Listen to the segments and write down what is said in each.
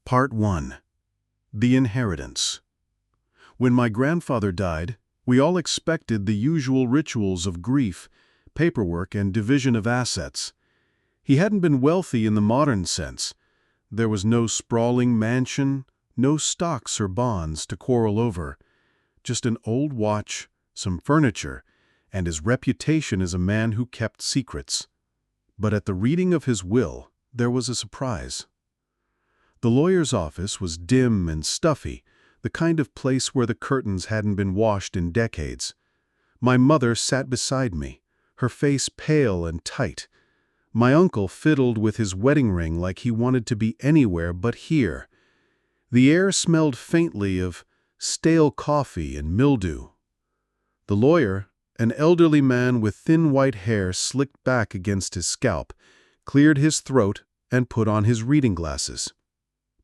Part 1. The Inheritance. When my grandfather died, we all expected the usual rituals of grief, paperwork, and division of assets. He hadn't been wealthy in the modern sense. There was no sprawling mansion, no stocks or bonds to quarrel over, just an old watch, some furniture, and his reputation as a man who kept secrets. But at the reading of his will, there was a surprise. The lawyer's office was dim and stuffy, the kind of place where the curtains hadn't been washed in decades. My mother sat beside me, her face pale and tight. My uncle fiddled with his wedding ring like he wanted to be anywhere but here. The air smelled faintly of stale coffee and mildew. The lawyer, an elderly man with thin white hair slicked back against his scalp, cleared his throat and put on his reading glasses.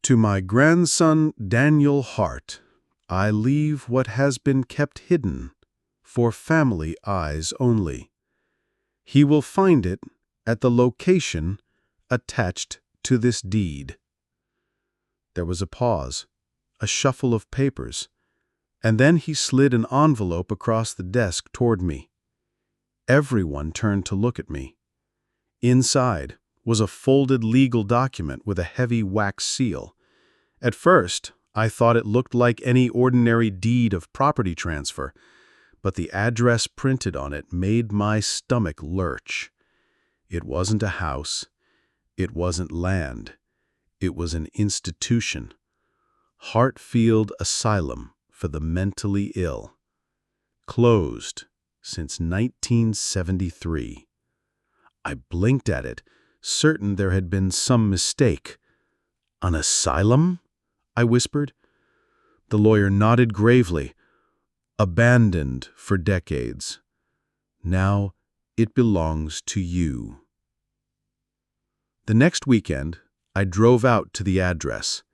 To my grandson Daniel Hart, I leave what has been kept hidden, for family eyes only. He will find it at the location attached to this deed. There was a pause, a shuffle of papers, and then he slid an envelope across the desk toward me. Everyone turned to look at me. Inside was a folded legal document with a heavy wax seal. At first, I thought it looked like any ordinary deed of property transfer, but the address printed on it made my stomach lurch. It wasn't a house. It wasn't land. It was an institution. Hartfield Asylum for the mentally ill. Closed since 1973. I blinked at it, certain there had been some mistake. An asylum? I whispered. The lawyer nodded gravely. Abandoned for decades. Now it belongs to you. The next weekend, I drove out to the address.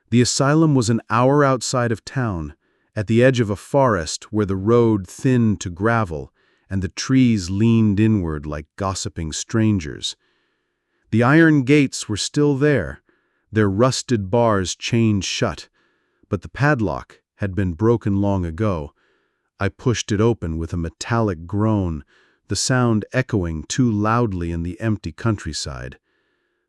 The asylum was an hour outside of town, at the edge of a forest where the road thinned to gravel and the trees leaned inward like gossiping strangers. The iron gates were still there, their rusted bars chained shut, but the padlock had been broken long ago. I pushed it open with a metallic groan, the sound echoing too loudly in the empty countryside.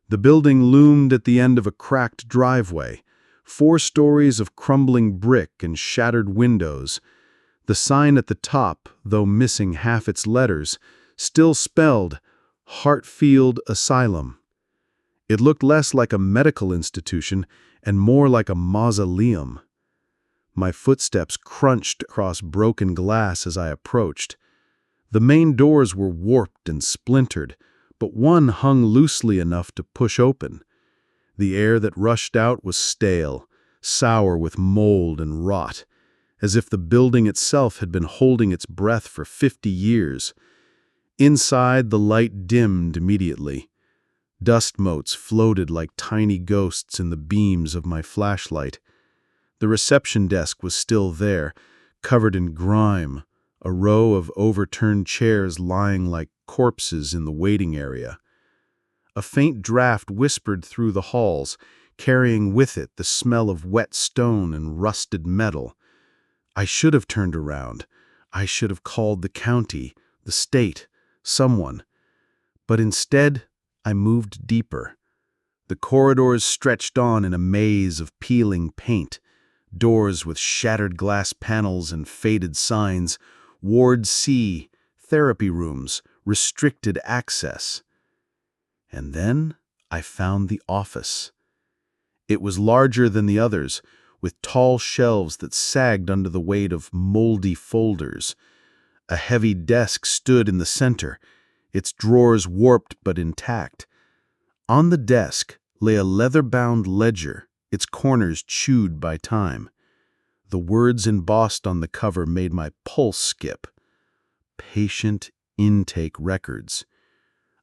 The building loomed at the end of a cracked driveway, 4 stories of crumbling brick and shattered windows. The sign at the top, though missing half its letters, still spelled Hartfield Asylum. It looked less like a medical institution and more like a mausoleum. My footsteps crunched across broken glass as I approached. The main doors were warped and splintered, but one hung loosely enough to push open. The air that rushed out was stale, sour with mold and rot, as if the building itself had been holding its breath for 50 years. Inside, the light dimmed immediately. Dust motes floated like tiny ghosts in the beams of my flashlight. The reception desk was still there, covered in grime, a row of overturned chairs lying like corpses in the waiting area. A faint draft whispered through the halls, carrying with it the smell of wet stone and rusted metal. I should have turned around. I should have called the county, the state, someone. But instead, I moved deeper. The corridors stretched on in a maze of peeling paint, doors with shattered glass panels and faded signs, Ward C, therapy rooms, restricted access. And then I found the office. It was larger than the others, with tall shelves that sagged under the weight of moldy folders. A heavy desk stood in the center, its drawers warped but intact. On the desk lay a leather-bound ledger, its corners chewed by time. The words embossed on the cover made my pulse skip. Patient intake records.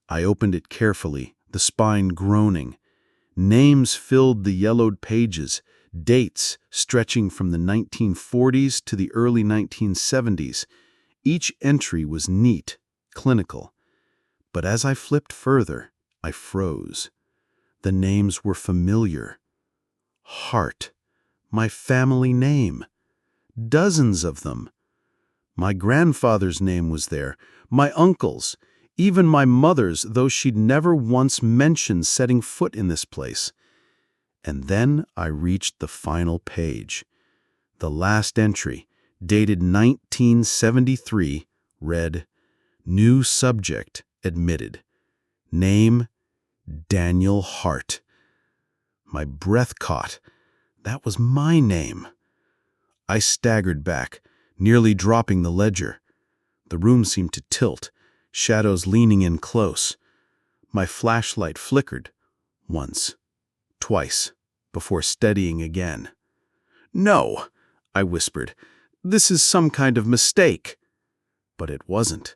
I opened it carefully, the spine groaning. Names filled the yellowed pages, dates stretching from the 1940s to the early 1970s. Each entry was neat, clinical. But as I flipped further, I froze. The names were familiar. Hart. My family name. Dozens of them. My grandfather's name was there, my uncle's, even my mother's, though she'd never once mentioned setting foot in this place. And then I reached the final page. The last entry, dated 1973, read, "New subject admitted. Name, Daniel Hart." My breath caught. That was my name. I staggered back, nearly dropping the ledger. The room seemed to tilt, shadows leaning in close. My flashlight flickered, once, twice, before steadying again. "No," I whispered. "This is some kind of mistake." But it wasn't.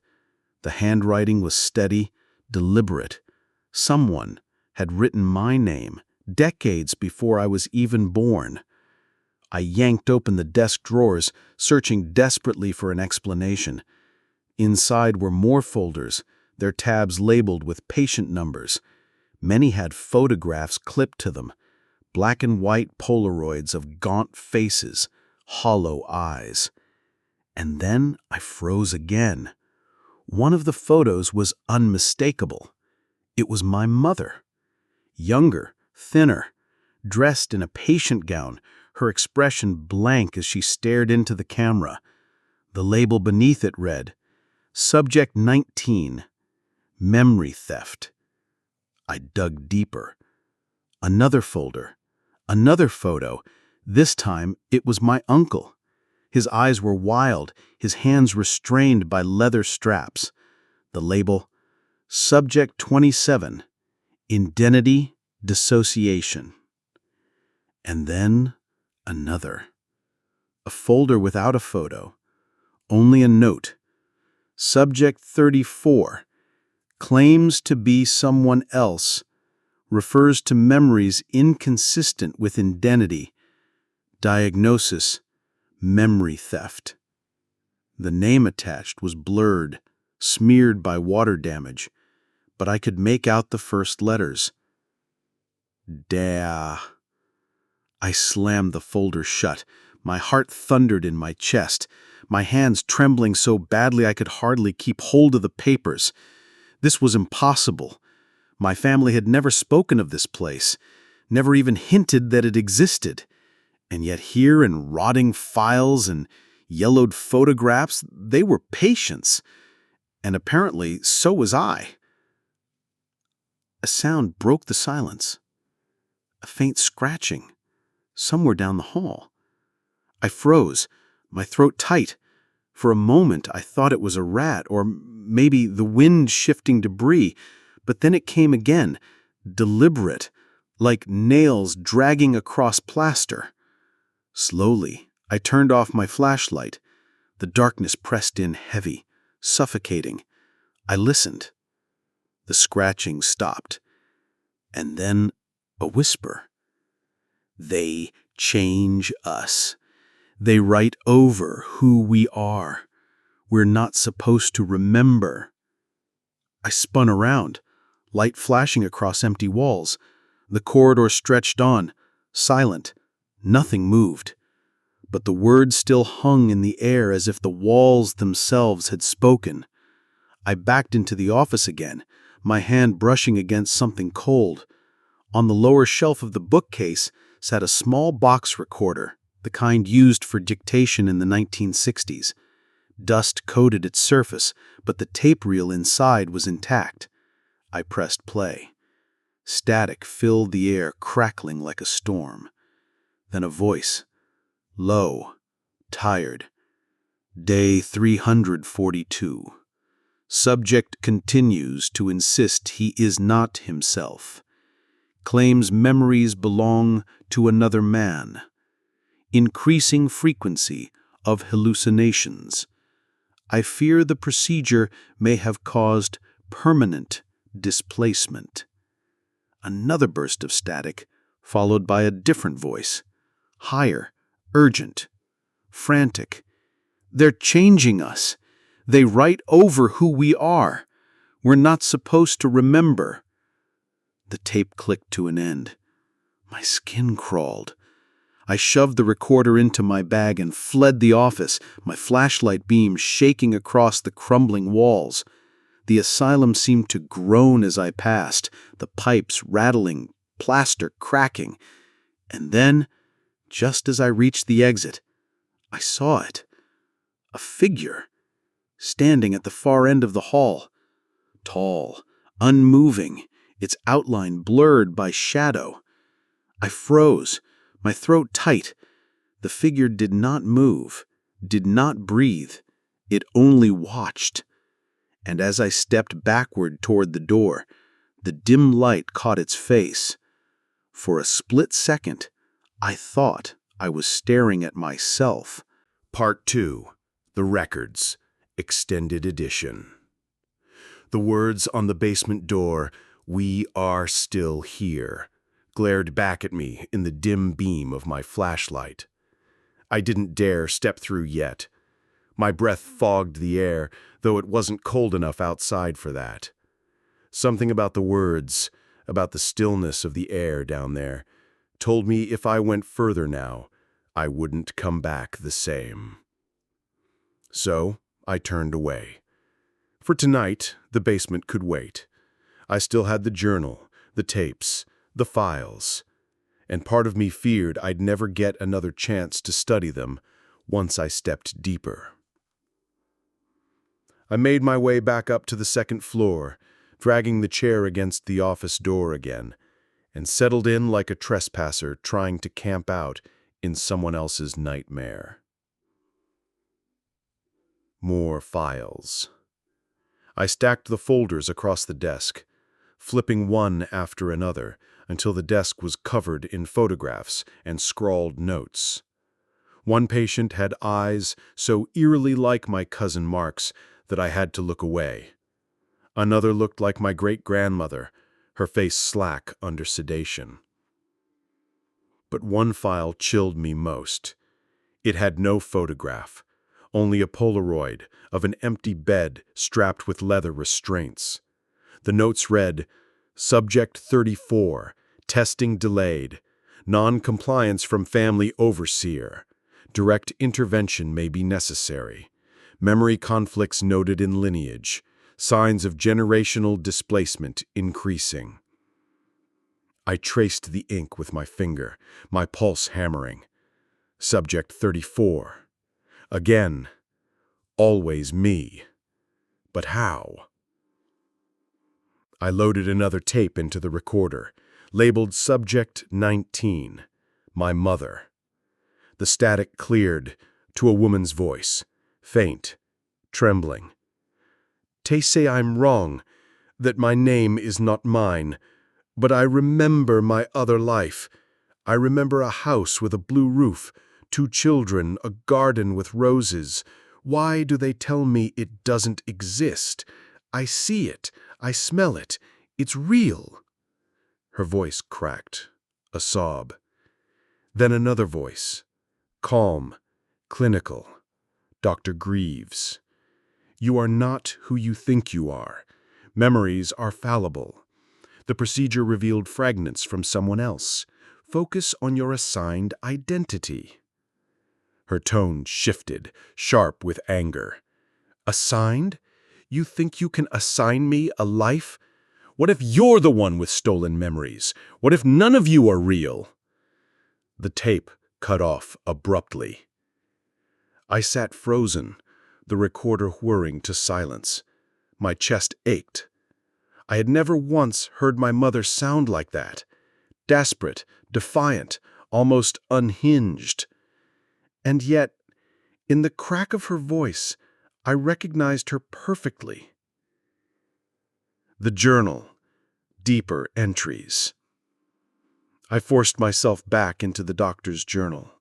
The handwriting was steady, deliberate. Someone had written my name decades before I was even born. I yanked open the desk drawers, searching desperately for an explanation. Inside were more folders, their tabs labeled with patient numbers. Many had photographs clipped to them, black and white Polaroids of gaunt faces, hollow eyes. And then I froze again. One of the photos was unmistakable. It was my mother. Younger, thinner, dressed in a patient gown, her expression blank as she stared into the camera. The label beneath it read, "Subject 19, Memory Theft." I dug deeper. Another folder, another photo. This time it was my uncle. His eyes were wild, his hands restrained by leather straps. The label, "Subject 27, Identity Dissociation." And then another. A folder without a photo, only a note. Subject 34, Claims to be someone else, refers to memories inconsistent with identity. Diagnosis, memory theft. The name attached was blurred, smeared by water damage, but I could make out the first letters. Da. I slammed the folder shut. My heart thundered in my chest, my hands trembling so badly I could hardly keep hold of the papers. This was impossible. My family had never spoken of this place, never even hinted that it existed. And yet here in rotting files and yellowed photographs, they were patients. And apparently so was I. A sound broke the silence. A faint scratching, somewhere down the hall. I froze, my throat tight. For a moment I thought it was a rat, or maybe the wind shifting debris, but then it came again, deliberate, like nails dragging across plaster. Slowly, I turned off my flashlight. The darkness pressed in heavy, suffocating. I listened. The scratching stopped. And then a whisper. "They change us. They write over who we are. We're not supposed to remember." I spun around, light flashing across empty walls. The corridor stretched on, silent. Nothing moved. But the words still hung in the air as if the walls themselves had spoken. I backed into the office again, my hand brushing against something cold. On the lower shelf of the bookcase sat a small box recorder, the kind used for dictation in the 1960s. Dust coated its surface, but the tape reel inside was intact. I pressed play. Static filled the air, crackling like a storm. Then a voice, low, tired. "Day 342. Subject continues to insist he is not himself. Claims memories belong to another man. Increasing frequency of hallucinations. I fear the procedure may have caused permanent displacement." Another burst of static, followed by a different voice. Higher, urgent, frantic. "They're changing us. They write over who we are. We're not supposed to remember." The tape clicked to an end. My skin crawled. I shoved the recorder into my bag and fled the office, my flashlight beam shaking across the crumbling walls. The asylum seemed to groan as I passed, the pipes rattling, plaster cracking. And then, just as I reached the exit, I saw it. A figure, standing at the far end of the hall. Tall, unmoving, its outline blurred by shadow. I froze, my throat tight. The figure did not move, did not breathe. It only watched. And as I stepped backward toward the door, the dim light caught its face. For a split second, I thought I was staring at myself. Part 2. The Records, Extended Edition. The words on the basement door, "We are still here," glared back at me in the dim beam of my flashlight. I didn't dare step through yet. My breath fogged the air, though it wasn't cold enough outside for that. Something about the words, about the stillness of the air down there, told me if I went further now, I wouldn't come back the same. So I turned away. For tonight, the basement could wait. I still had the journal, the tapes, the files, and part of me feared I'd never get another chance to study them once I stepped deeper. I made my way back up to the second floor, dragging the chair against the office door again, and settled in like a trespasser trying to camp out in someone else's nightmare. More files. I stacked the folders across the desk, flipping one after another until the desk was covered in photographs and scrawled notes. One patient had eyes so eerily like my cousin Mark's that I had to look away. Another looked like my great-grandmother, her face slack under sedation. But one file chilled me most. It had no photograph, only a Polaroid of an empty bed strapped with leather restraints. The notes read, "Subject 34, testing delayed, non-compliance from family overseer. Direct intervention may be necessary. Memory conflicts noted in lineage. Signs of generational displacement increasing." I traced the ink with my finger, my pulse hammering. Subject 34. Again. Always me. But how? I loaded another tape into the recorder, labeled Subject 19, my mother. The static cleared to a woman's voice, faint, trembling. "They say I'm wrong, that my name is not mine, but I remember my other life. I remember a house with a blue roof, 2 children, a garden with roses. Why do they tell me it doesn't exist? I see it, I smell it, it's real." Her voice cracked, a sob. Then another voice, calm, clinical, Dr. Greaves. "You are not who you think you are. Memories are fallible. The procedure revealed fragments from someone else. Focus on your assigned identity." Her tone shifted, sharp with anger. "Assigned? You think you can assign me a life? What if you're the one with stolen memories? What if none of you are real?" The tape cut off abruptly. I sat frozen, the recorder whirring to silence. My chest ached. I had never once heard my mother sound like that. Desperate, defiant, almost unhinged. And yet, in the crack of her voice, I recognized her perfectly. The journal, deeper entries. I forced myself back into the doctor's journal.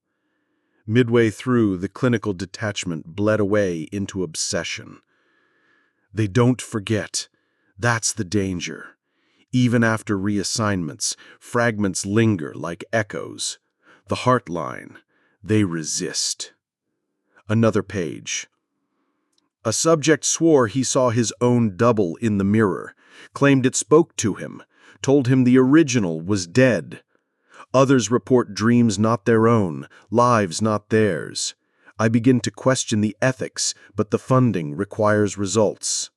Midway through, the clinical detachment bled away into obsession. They don't forget. That's the danger. Even after reassignments, fragments linger like echoes. The heart line, they resist. Another page. A subject swore he saw his own double in the mirror, claimed it spoke to him, told him the original was dead. Others report dreams not their own, lives not theirs. I begin to question the ethics, but the funding requires results.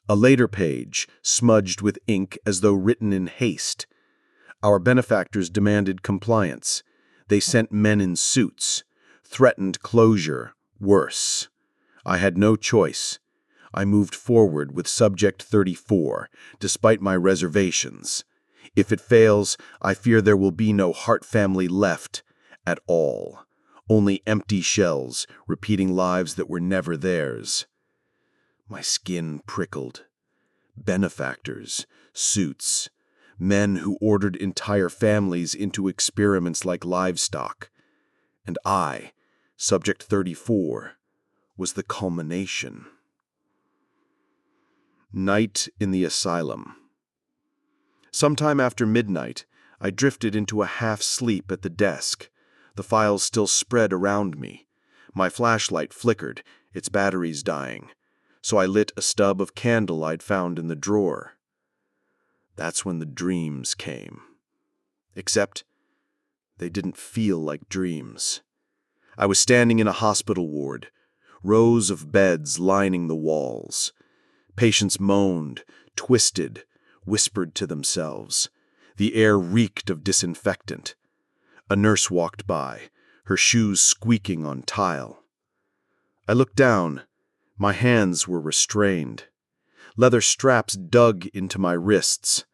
A later page, smudged with ink as though written in haste. Our benefactors demanded compliance. They sent men in suits, threatened closure, worse. I had no choice. I moved forward with Subject 34, despite my reservations. If it fails, I fear there will be no Hart family left at all. Only empty shells, repeating lives that were never theirs. My skin prickled. Benefactors, suits, men who ordered entire families into experiments like livestock. And I, Subject 34, was the culmination. Night in the asylum. Sometime after midnight, I drifted into a half-sleep at the desk, the files still spread around me. My flashlight flickered, its batteries dying, so I lit a stub of candle I'd found in the drawer. That's when the dreams came. Except, they didn't feel like dreams. I was standing in a hospital ward, rows of beds lining the walls. Patients moaned, twisted, whispered to themselves. The air reeked of disinfectant. A nurse walked by, her shoes squeaking on tile. I looked down. My hands were restrained. Leather straps dug into my wrists.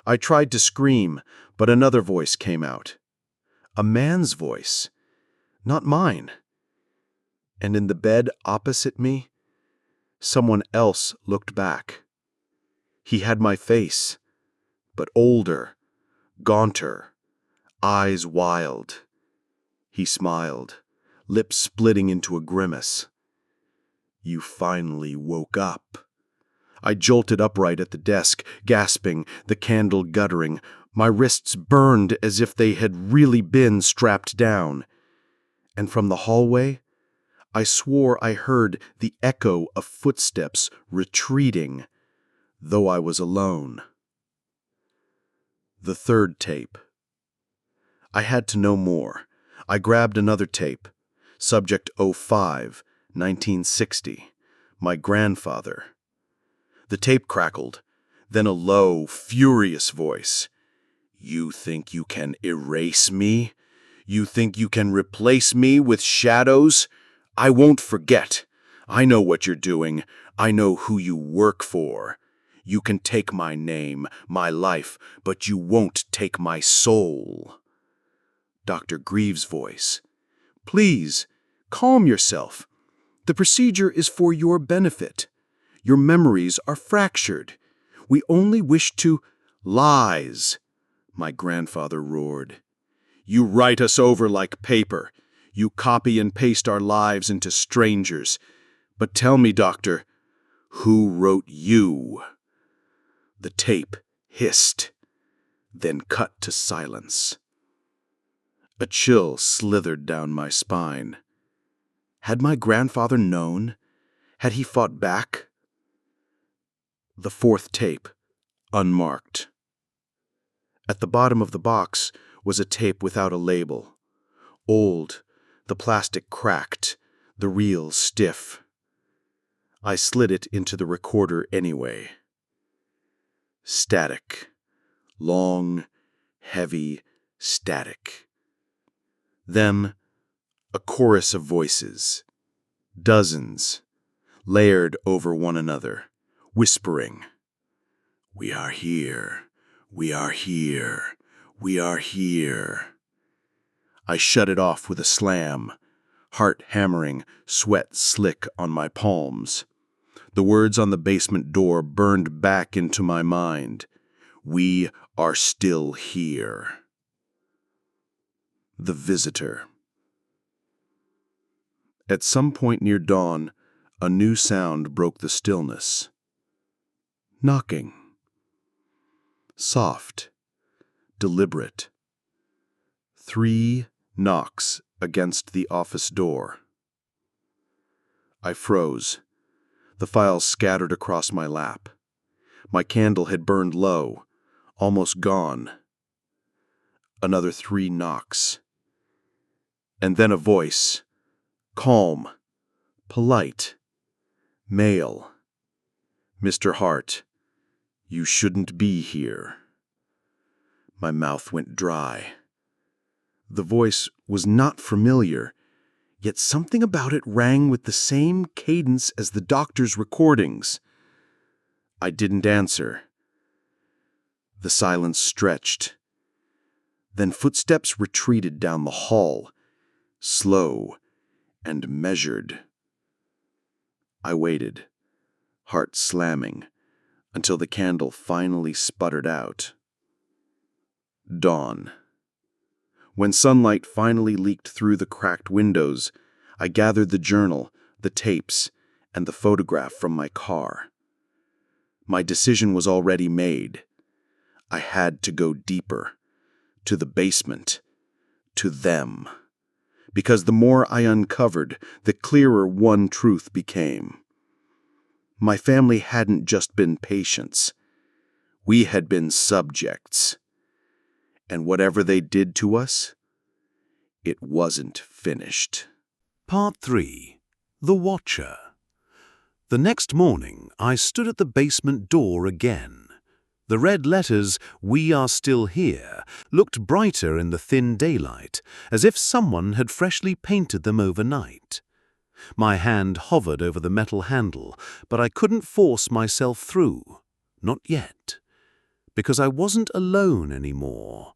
I tried to scream, but another voice came out. A man's voice, not mine. And in the bed opposite me, someone else looked back. He had my face, but older, gaunter, eyes wild. He smiled, lips splitting into a grimace. You finally woke up. I jolted upright at the desk, gasping, the candle guttering. My wrists burned as if they had really been strapped down. And from the hallway, I swore I heard the echo of footsteps retreating, though I was alone. The third tape. I had to know more. I grabbed another tape. Subject 05, 1960. My grandfather. The tape crackled, then a low, furious voice. You think you can erase me? You think you can replace me with shadows? I won't forget. I know what you're doing. I know who you work for. You can take my name, my life, but you won't take my soul. Dr. Greaves' voice. Please, calm yourself. The procedure is for your benefit. Your memories are fractured. We only wish to— Lies, my grandfather roared. You write us over like paper. You copy and paste our lives into strangers. But tell me, doctor, who wrote you? The tape hissed, then cut to silence. A chill slithered down my spine. Had my grandfather known? Had he fought back? The fourth tape, unmarked. At the bottom of the box was a tape without a label. Old, the plastic cracked, the reel stiff. I slid it into the recorder anyway. Static. Long, heavy static. Then, a chorus of voices. Dozens, layered over one another, whispering. We are here. We are here. We are here. I shut it off with a slam, heart hammering, sweat slick on my palms. The words on the basement door burned back into my mind. We are still here. The visitor. At some point near dawn, a new sound broke the stillness. Knocking. Soft. Deliberate. 3 knocks against the office door. I froze. The files scattered across my lap. My candle had burned low, almost gone. Another 3 knocks. And then a voice, calm, polite, male. "Mr. Hart, you shouldn't be here." My mouth went dry. The voice was not familiar, yet something about it rang with the same cadence as the doctor's recordings. I didn't answer. The silence stretched. Then footsteps retreated down the hall, slow and measured. I waited, heart slamming, until the candle finally sputtered out. Dawn. When sunlight finally leaked through the cracked windows, I gathered the journal, the tapes, and the photograph from my car. My decision was already made. I had to go deeper, to the basement, to them. Because the more I uncovered, the clearer one truth became. My family hadn't just been patients. We had been subjects. And whatever they did to us, it wasn't finished. Part 3. The Watcher. The next morning, I stood at the basement door again. The red letters, "We are still here," looked brighter in the thin daylight, as if someone had freshly painted them overnight. My hand hovered over the metal handle, but I couldn't force myself through. Not yet. Because I wasn't alone anymore.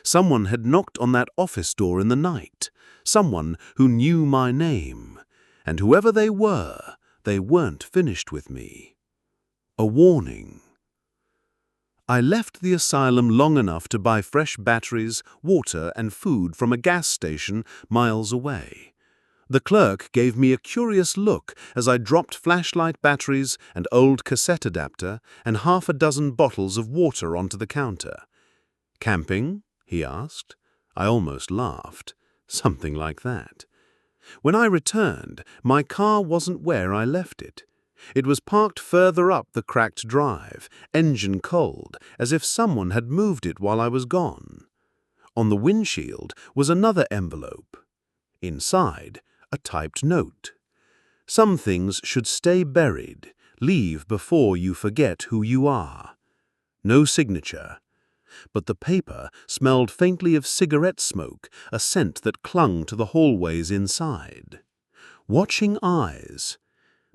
Someone had knocked on that office door in the night. Someone who knew my name. And whoever they weren't finished with me. A warning. I left the asylum long enough to buy fresh batteries, water, and food from a gas station miles away. The clerk gave me a curious look as I dropped flashlight batteries, an old cassette adapter, and half a dozen bottles of water onto the counter. "Camping?" he asked. I almost laughed. Something like that. When I returned, my car wasn't where I left it. It was parked further up the cracked drive, engine cold, as if someone had moved it while I was gone. On the windshield was another envelope. Inside, a typed note. "Some things should stay buried. Leave before you forget who you are." No signature. But the paper smelled faintly of cigarette smoke, a scent that clung to the hallways inside. Watching eyes.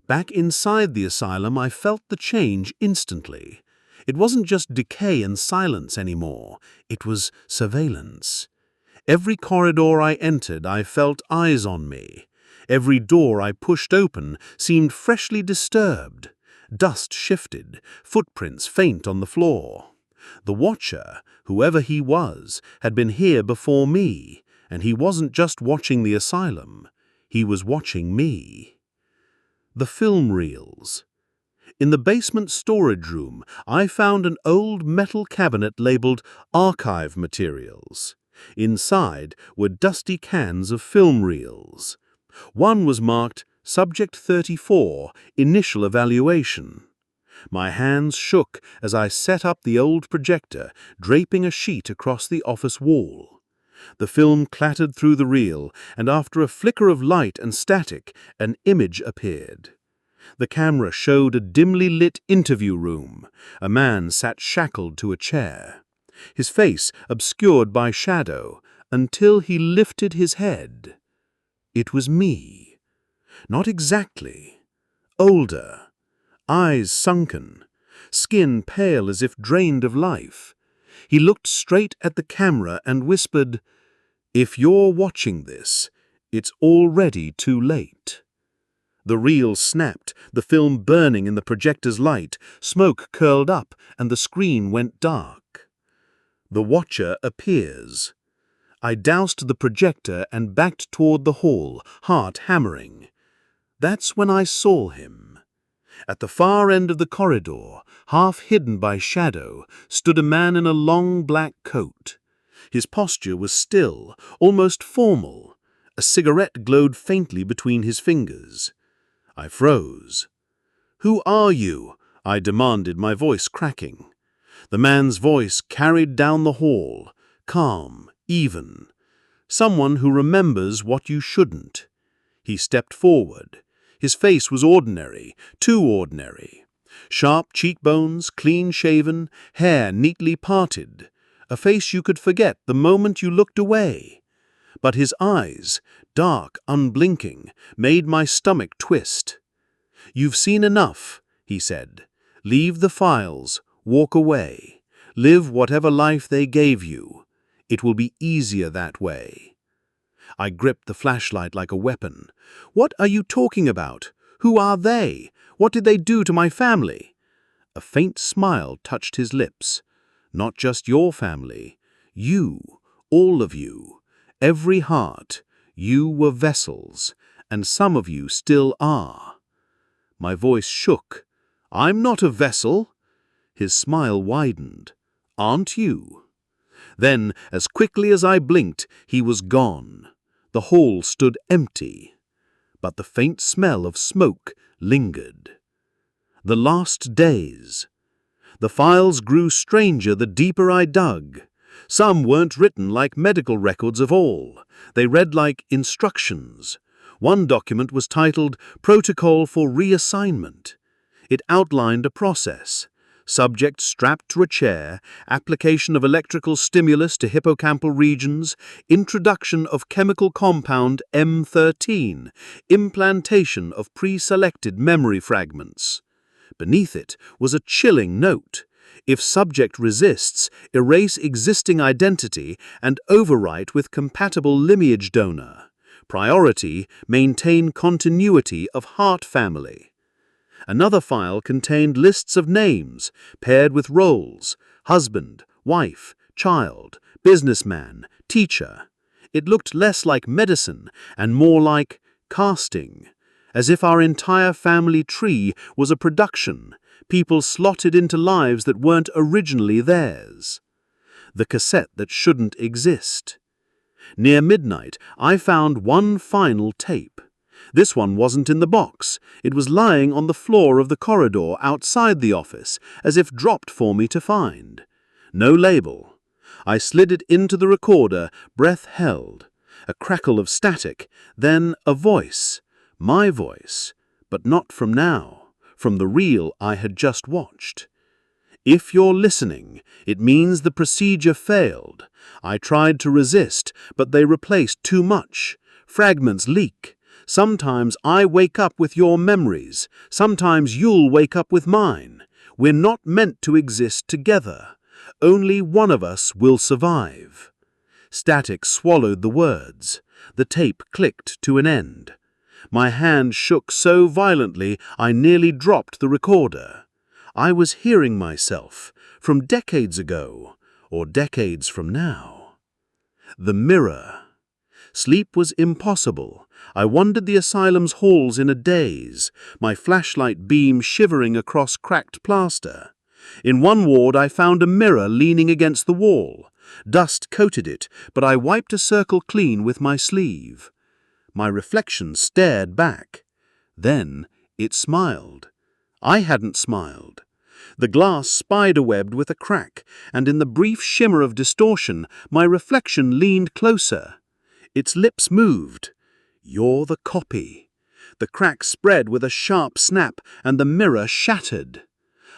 Back inside the asylum, I felt the change instantly. It wasn't just decay and silence anymore. It was surveillance. Every corridor I entered, I felt eyes on me. Every door I pushed open seemed freshly disturbed. Dust shifted, footprints faint on the floor. The Watcher, whoever he was, had been here before me, and he wasn't just watching the asylum. He was watching me. The film reels. In the basement storage room, I found an old metal cabinet labeled Archive Materials. Inside were dusty cans of film reels. One was marked Subject 34, Initial Evaluation. My hands shook as I set up the old projector, draping a sheet across the office wall. The film clattered through the reel, and after a flicker of light and static, an image appeared. The camera showed a dimly lit interview room. A man sat shackled to a chair, his face obscured by shadow, until he lifted his head. It was me. Not exactly. Older. Eyes sunken, skin pale as if drained of life. He looked straight at the camera and whispered, "If you're watching this, it's already too late." The reel snapped, the film burning in the projector's light. Smoke curled up, and the screen went dark. The Watcher appears. I doused the projector and backed toward the hall, heart hammering. That's when I saw him. At the far end of the corridor, half hidden by shadow, stood a man in a long black coat. His posture was still, almost formal. A cigarette glowed faintly between his fingers. I froze. "Who are you?" I demanded, my voice cracking. The man's voice carried down the hall. calm, even. Someone who remembers what you shouldn't. He stepped forward. His face was ordinary, too ordinary. Sharp cheekbones, clean-shaven, hair neatly parted. A face you could forget the moment you looked away. But his eyes, dark, unblinking, made my stomach twist. "You've seen enough," he said. "Leave the files, walk away. Live whatever life they gave you. It will be easier that way." I gripped the flashlight like a weapon. "What are you talking about? Who are they? What did they do to my family?" A faint smile touched his lips. "Not just your family. You, all of you. Every heart. You were vessels, and some of you still are." My voice shook. "I'm not a vessel." His smile widened. "Aren't you?" Then, as quickly as I blinked, he was gone. The hall stood empty. But the faint smell of smoke lingered. The last days. The files grew stranger the deeper I dug. Some weren't written like medical records of all. They read like instructions. One document was titled Protocol for Reassignment. It outlined a process. Subject strapped to a chair, application of electrical stimulus to hippocampal regions, introduction of chemical compound M13, implantation of pre-selected memory fragments. Beneath it was a chilling note. If subject resists, erase existing identity and overwrite with compatible lineage donor. Priority, maintain continuity of heart family. Another file contained lists of names, paired with roles: husband, wife, child, businessman, teacher. It looked less like medicine and more like casting, as if our entire family tree was a production, people slotted into lives that weren't originally theirs. The cassette that shouldn't exist. Near midnight, I found one final tape. This one wasn't in the box. It was lying on the floor of the corridor outside the office, as if dropped for me to find. No label. I slid it into the recorder, breath held. A crackle of static, then a voice. My voice, but not from now, from the reel I had just watched. "If you're listening, it means the procedure failed. I tried to resist, but they replaced too much. Fragments leak. Sometimes I wake up with your memories. Sometimes you'll wake up with mine. We're not meant to exist together. Only one of us will survive." Static swallowed the words. The tape clicked to an end. My hand shook so violently I nearly dropped the recorder. I was hearing myself, from decades ago, or decades from now. The mirror. Sleep was impossible. I wandered the asylum's halls in a daze, my flashlight beam shivering across cracked plaster. In one ward I found a mirror leaning against the wall. Dust coated it, but I wiped a circle clean with my sleeve. My reflection stared back. Then it smiled. I hadn't smiled. The glass spiderwebbed with a crack, and in the brief shimmer of distortion, my reflection leaned closer. Its lips moved. "You're the copy." The crack spread with a sharp snap, and the mirror shattered.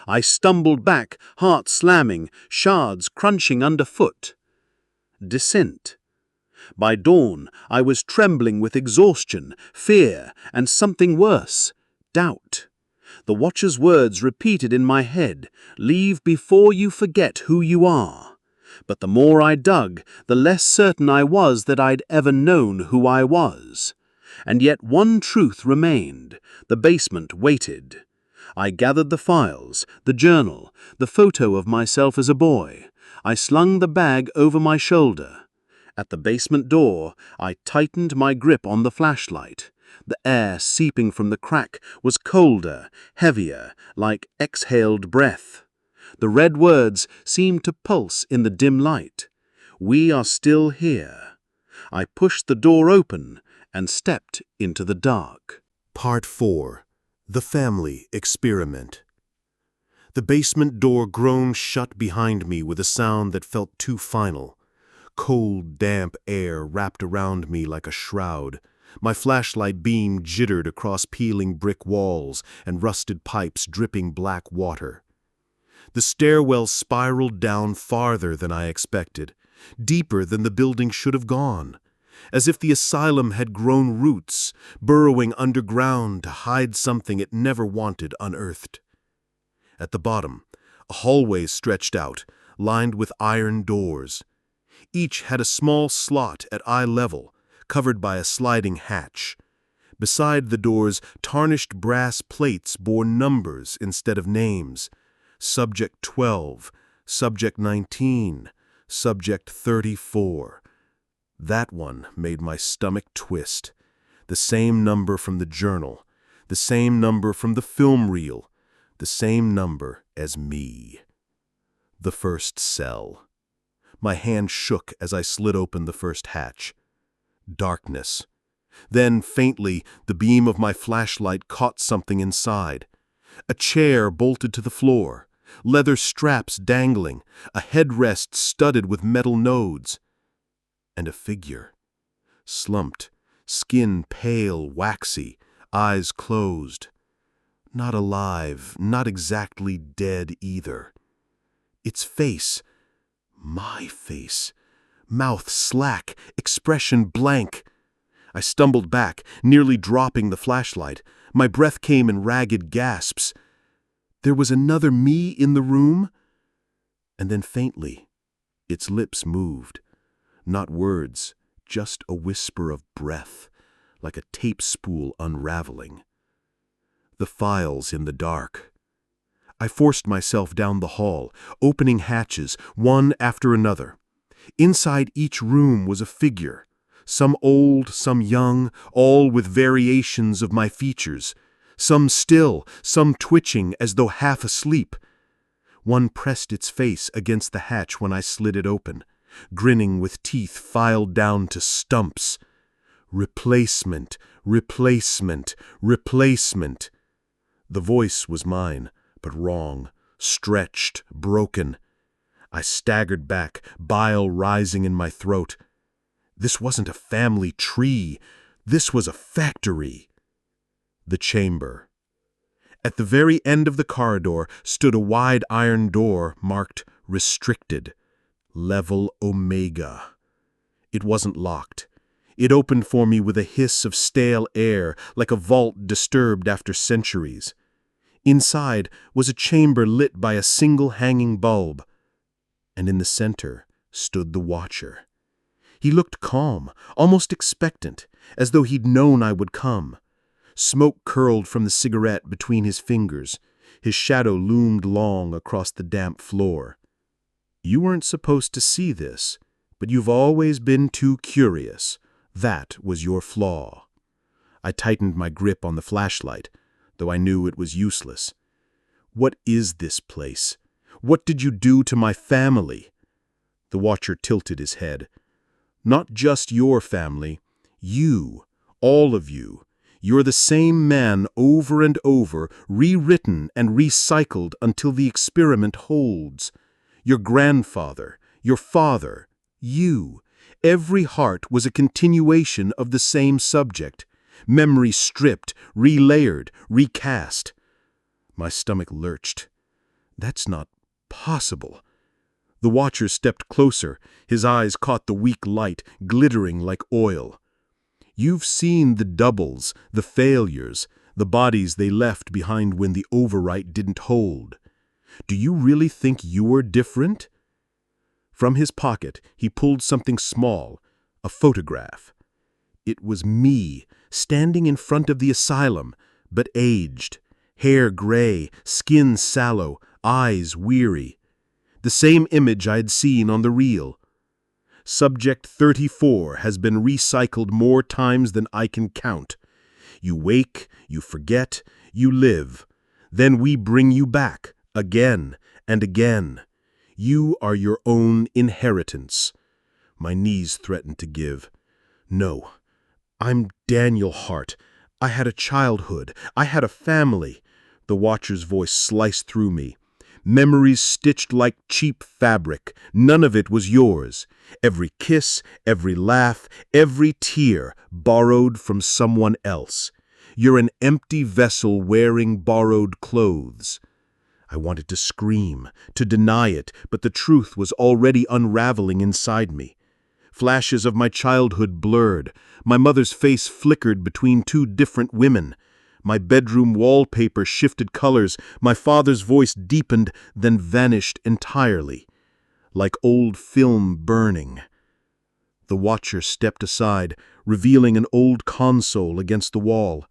I stumbled back, heart slamming, shards crunching underfoot. Descent. By dawn, I was trembling with exhaustion, fear, and something worse, doubt. The Watcher's words repeated in my head, "Leave before you forget who you are." But the more I dug, the less certain I was that I'd ever known who I was. And yet one truth remained. The basement waited. I gathered the files, the journal, the photo of myself as a boy. I slung the bag over my shoulder. At the basement door, I tightened my grip on the flashlight. The air seeping from the crack was colder, heavier, like exhaled breath. The red words seemed to pulse in the dim light. "We are still here." I pushed the door open and stepped into the dark. Part 4. The Family Experiment. The basement door groaned shut behind me with a sound that felt too final. Cold, damp air wrapped around me like a shroud. My flashlight beam jittered across peeling brick walls and rusted pipes dripping black water. The stairwell spiraled down farther than I expected, deeper than the building should have gone, as if the asylum had grown roots, burrowing underground to hide something it never wanted unearthed. At the bottom, a hallway stretched out, lined with iron doors. Each had a small slot at eye level, covered by a sliding hatch. Beside the doors, tarnished brass plates bore numbers instead of names. Subject 12, Subject 19, Subject 34. That one made my stomach twist. The same number from the journal, the same number from the film reel, the same number as me. The first cell. My hand shook as I slid open the first hatch. Darkness. Then, faintly, the beam of my flashlight caught something inside. A chair bolted to the floor, leather straps dangling, a headrest studded with metal nodes. And a figure. Slumped, skin pale, waxy, eyes closed. Not alive, not exactly dead either. Its face, my face, mouth slack, expression blank. I stumbled back, nearly dropping the flashlight. My breath came in ragged gasps. There was another me in the room? And then faintly, its lips moved. Not words, just a whisper of breath, like a tape spool unraveling. The files in the dark. I forced myself down the hall, opening hatches, one after another. Inside each room was a figure, some old, some young, all with variations of my features, some still, some twitching as though half asleep. One pressed its face against the hatch when I slid it open, grinning with teeth filed down to stumps. Replacement, replacement, replacement. The voice was mine, but wrong, stretched, broken. I staggered back, bile rising in my throat. This wasn't a family tree. This was a factory. The chamber. At the very end of the corridor stood a wide iron door marked Restricted, Level Omega. It wasn't locked. It opened for me with a hiss of stale air, like a vault disturbed after centuries. Inside was a chamber lit by a single hanging bulb, and in the center stood the Watcher. He looked calm, almost expectant, as though he'd known I would come. Smoke curled from the cigarette between his fingers. His shadow loomed long across the damp floor. You weren't supposed to see this, but you've always been too curious. That was your flaw. I tightened my grip on the flashlight, though I knew it was useless. What is this place? What did you do to my family? The Watcher tilted his head. Not just your family. You. All of you. You're the same man over and over, rewritten and recycled until the experiment holds. Your grandfather, your father, you. Every heart was a continuation of the same subject. Memory stripped, relayered, recast. My stomach lurched. That's not possible. The Watcher stepped closer. His eyes caught the weak light, glittering like oil. You've seen the doubles, the failures, the bodies they left behind when the overwrite didn't hold. Do you really think you're different? From his pocket, he pulled something small, a photograph. It was me, standing in front of the asylum, but aged, hair gray, skin sallow, eyes weary. The same image I'd seen on the reel. Subject 34 has been recycled more times than I can count. You wake, you forget, you live. Then we bring you back, again and again. You are your own inheritance. My knees threatened to give. No, I'm Daniel Hart. I had a childhood. I had a family. The Watcher's voice sliced through me. Memories stitched like cheap fabric. None of it was yours. Every kiss, every laugh, every tear borrowed from someone else. You're an empty vessel wearing borrowed clothes. I wanted to scream, to deny it, but the truth was already unraveling inside me. Flashes of my childhood blurred. My mother's face flickered between two different women. My bedroom wallpaper shifted colors. My father's voice deepened, then vanished entirely, like old film burning. The watcher stepped aside, revealing an old console against the wall.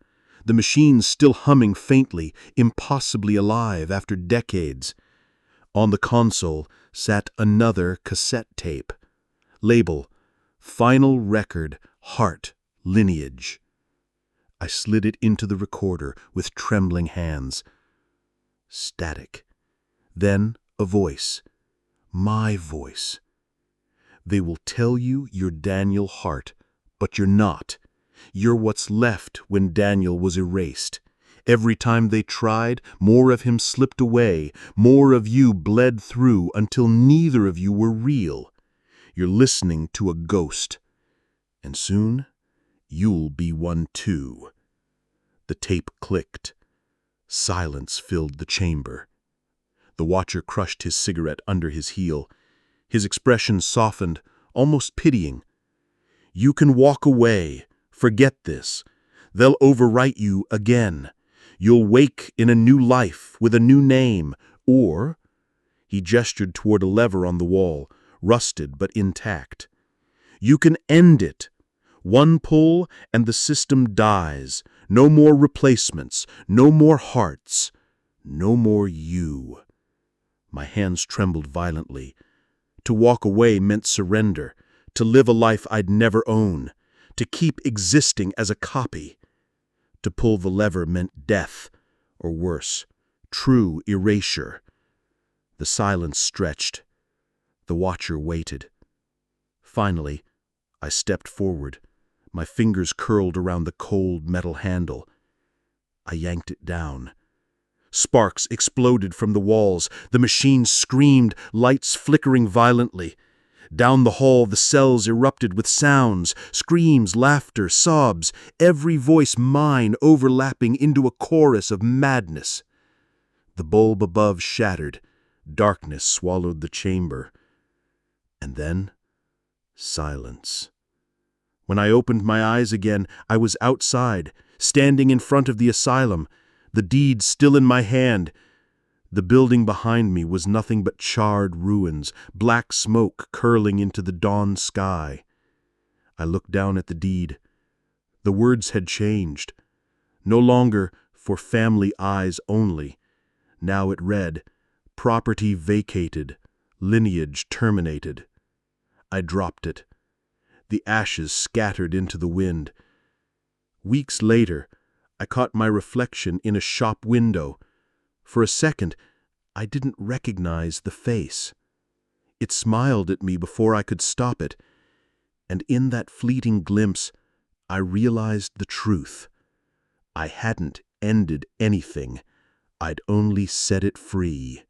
The machine still humming faintly, impossibly alive after decades. On the console sat another cassette tape. Label, Final Record, Heart, Lineage. I slid it into the recorder with trembling hands. Static. Then a voice. My voice. They will tell you you're Daniel Hart, but you're not. You're what's left when Daniel was erased. Every time they tried, more of him slipped away, more of you bled through until neither of you were real. You're listening to a ghost. And soon, you'll be one too. The tape clicked. Silence filled the chamber. The watcher crushed his cigarette under his heel. His expression softened, almost pitying. You can walk away. Forget this. They'll overwrite you again. You'll wake in a new life with a new name. Or, he gestured toward a lever on the wall, rusted but intact. You can end it. One pull and the system dies. No more replacements. No more hearts. No more you. My hands trembled violently. To walk away meant surrender. To live a life I'd never own. To keep existing as a copy. To pull the lever meant death, or worse, true erasure. The silence stretched. The watcher waited. Finally, I stepped forward. My fingers curled around the cold metal handle. I yanked it down. Sparks exploded from the walls. The machine screamed, lights flickering violently. Down the hall, the cells erupted with sounds, screams, laughter, sobs, every voice mine overlapping into a chorus of madness. The bulb above shattered. Darkness swallowed the chamber. And then, silence. When I opened my eyes again, I was outside, standing in front of the asylum, the deed still in my hand. The building behind me was nothing but charred ruins, black smoke curling into the dawn sky. I looked down at the deed. The words had changed. No longer for family eyes only. Now it read, property vacated, lineage terminated. I dropped it. The ashes scattered into the wind. Weeks later, I caught my reflection in a shop window. For a second, I didn't recognize the face. It smiled at me before I could stop it, and in that fleeting glimpse, I realized the truth. I hadn't ended anything. I'd only set it free.